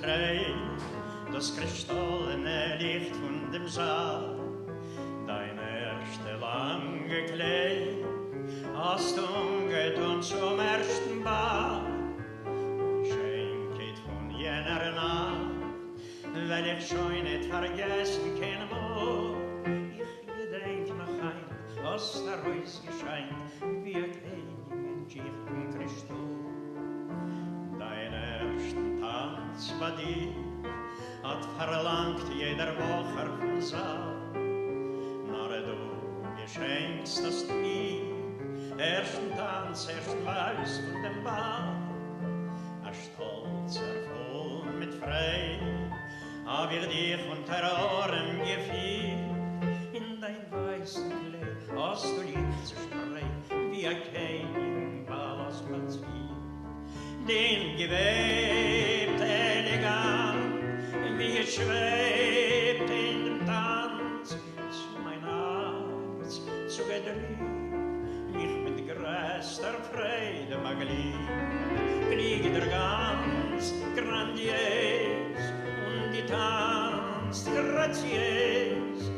trägt das kristallene Licht von dem Saal. Dein erste lange Kleid hast du getan zum ersten Ball. Schenket von jener Nacht, wenn ich schon nicht vergessen kann, ich gedenk noch ein, was der Reus gescheint, wie ein König und Christus. Dein ersten Tanz bei dir hat verlangt jeder Woche vom Saal. Na, du geschenkst das mir, ersten Tanz, ersten Weiß von dem Ball. Ein stolzer Voll mit Frei, hab ich dich unter Ohren gefiel. In dein weißen Kleid hast du lieb zu sprechen, wie ein König aus Platzviel. Den gewebt elegant, wie es schwebt in dem Tanz, zu mein Herz zu gedrückt, mich mit größter Freude mag lieb. Fliegt der ganz grandios und die tanzt graziös,